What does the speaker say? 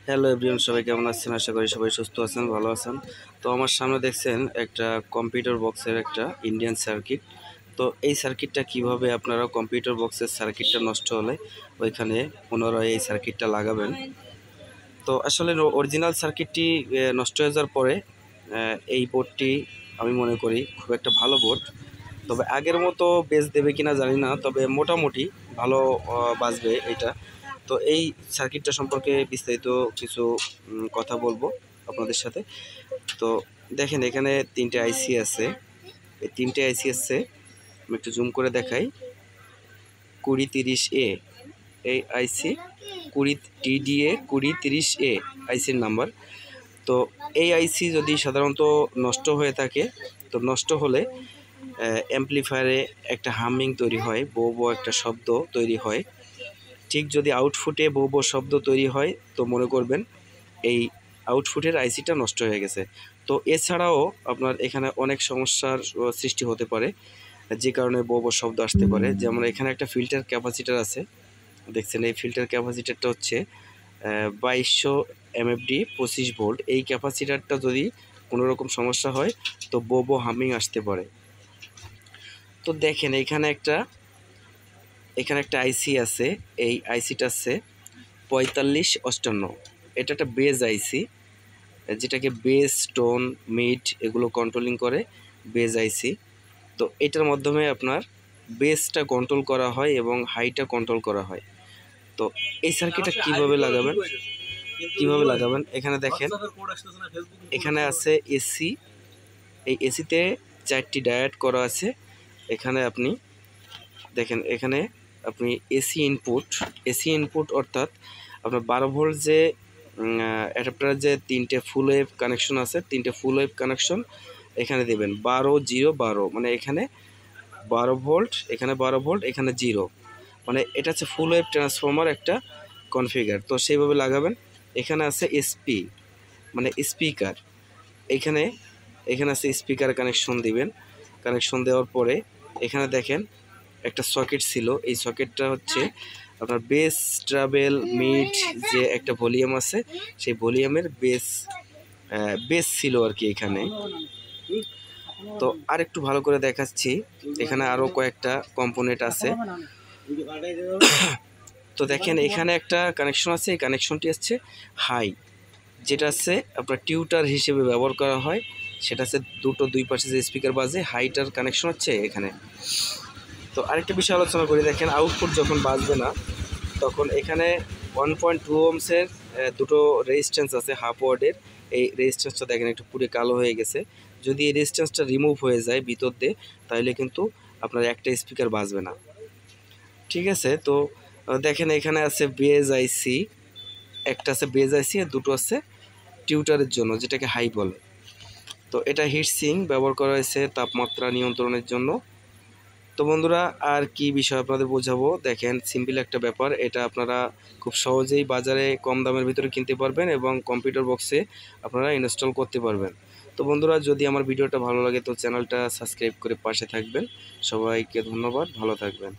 Hello everyone, সবাই কেমন আছেন? আশা করি সবাই সুস্থ আছেন, ভালো আছেন। তো আমার সামনে দেখছেন একটা কম্পিউটার বক্সের একটা ইন্ডিয়ান সার্কিট। তো এই সার্কিটটা কিভাবে আপনারা কম্পিউটার বক্সের সার্কিটটা নষ্ট হলে ওইখানে পুনরায় এই সার্কিটটা লাগাবেন। তো আসলে অরিজিনাল সার্কিটটি নষ্ট হয়ে যাওয়ার পরে এই বোর্ডটি আমি মনে করি খুব একটা ভালো বোর্ড। তবে আগের মতো বেস দেবে কিনা জানি না, তবে মোটামুটি ভালো বাজবে এটা। তো এই সার্কিটটা সম্পর্কে বিস্তারিত কিছু কথা বলবো আপনাদের সাথে। তো দেখেন, এখানে তিনটে আইসি আছে। এই তিনটে আইসি আছে, আমি একটু জুম করে দেখাই। 2030A এই আইসি, 20 TDA 2030A আইসির নাম্বার। তো এই আইসি যদি সাধারণত নষ্ট হয়ে থাকে, তো নষ্ট হলে অ্যাম্পলিফায়ারে একটা হামিং তৈরি হয়, বো বো একটা শব্দ তৈরি হয়। ঠিক যদি আউটপুটে বো বো শব্দ তৈরি হয়, তো মনে করবেন এই আউটপুটের আইসিটা নষ্ট হয়ে গেছে। তো এছাড়াও আপনার এখানে অনেক সমস্যার সৃষ্টি হতে পারে, যে কারণে বো বো শব্দ আসতে পারে। যেমন এখানে একটা ফিল্টার ক্যাপাসিটার আছে, দেখছেন। এই ফিল্টার ক্যাপাসিটারটা হচ্ছে 2200 MFD 25 ভোল্ট। এই ক্যাপাসিটারটা যদি কোনো রকম সমস্যা হয়, তো বো বো হামিং আসতে পারে। তো দেখেন এখানে একটা আইসি আছে। এই আইসিটা আছে 4558। এটা একটা বেজ আইসি, যেটাকে বেস, টোন, মিড এগুলো কন্ট্রোলিং করে, বেজ আইসি। তো এটার মাধ্যমে আপনার বেসটা কন্ট্রোল করা হয় এবং হাইটা কন্ট্রোল করা হয়। তো এই সার্কিটটা কিভাবে লাগাবেন এখানে দেখেন, এখানে আছে এসি। এই এসিতে 4টি ডায়োড করা আছে। এখানে আপনি দেখেন, এখানে আপনি এসি ইনপুট অর্থাৎ আপনার 12 ভোল্ট যে অ্যাডাপ্টারের যে 3টে ফুল ওয়েভ কানেকশন আছে, 3টে ফুল ওয়েভ কানেকশন এখানে দেবেন। 12 0 12, মানে এখানে 12 ভোল্ট, এখানে 12 ভোল্ট, এখানে 0, মানে এটা হচ্ছে ফুল ওয়েভ ট্রান্সফর্মার একটা কনফিগার। তো সেইভাবে লাগাবেন। এখানে আছে এসপি, মানে স্পিকার। এখানে এখানে আছে স্পিকার কানেকশন দিবেন। কানেকশন দেওয়ার পরে এখানে দেখেন একটা সকেট ছিল। এই সকেটটা হচ্ছে আপনার বেস, ট্রাবেল, মিড যে একটা ভলিউম আছে, সেই ভলিউমের বেস ছিল আর কি এখানে। তো আর একটু ভালো করে দেখাচ্ছি, এখানে আরও কয়েকটা কম্পোনেন্ট আছে। তো দেখেন, এখানে একটা কানেকশন আছে। এই কানেকশনটি হচ্ছে হাই, যেটা আছে আপনার টিউটার হিসেবে ব্যবহার করা হয়। সেটা হচ্ছে দুই পাশে যে স্পিকার বাজে, হাইটার কানেকশন হচ্ছে এখানে। তো আরেকটা বিষয় আলোচনা করি। দেখেন, আউটপুট যখন বাজবে না, তখন এখানে 1.2 ওহমসের দুটো রেজিস্ট্যান্স আছে, হাফ ওয়ার্ডের। এই রেজিস্ট্যান্সটা দেখেন একটু পুরো কালো হয়ে গেছে। যদি এই রেজিস্ট্যান্সটা রিমুভ হয়ে যায় ভিতর দিয়ে, তাহলে কিন্তু আপনার একটা স্পিকার বাজবে না। ঠিক আছে। তো দেখেন, এখানে আছে বেজ আইসি, একটা আছে বেজ আইসি আর দুটো আছে টিউটারের জন্য, যেটাকে হাই বলে। তো এটা হিট সিঙ্ক ব্যবহার করা হয়েছে তাপমাত্রা নিয়ন্ত্রণের জন্য। তো বন্ধুরা, আর কি বিষয় আপনাদের বোঝাবো। দেখেন, সিম্পল একটা ব্যাপার। এটা আপনারা খুব সহজেই বাজারে কম দামের ভিতরে কিনতে পারবেন এবং কম্পিউটার বক্সে আপনারা ইনস্টল করতে পারবেন। তো বন্ধুরা, যদি আমার ভিডিওটা ভালো লাগে, তো চ্যানেলটা সাবস্ক্রাইব করে পাশে থাকবেন। সবাইকে ধন্যবাদ, ভালো থাকবেন।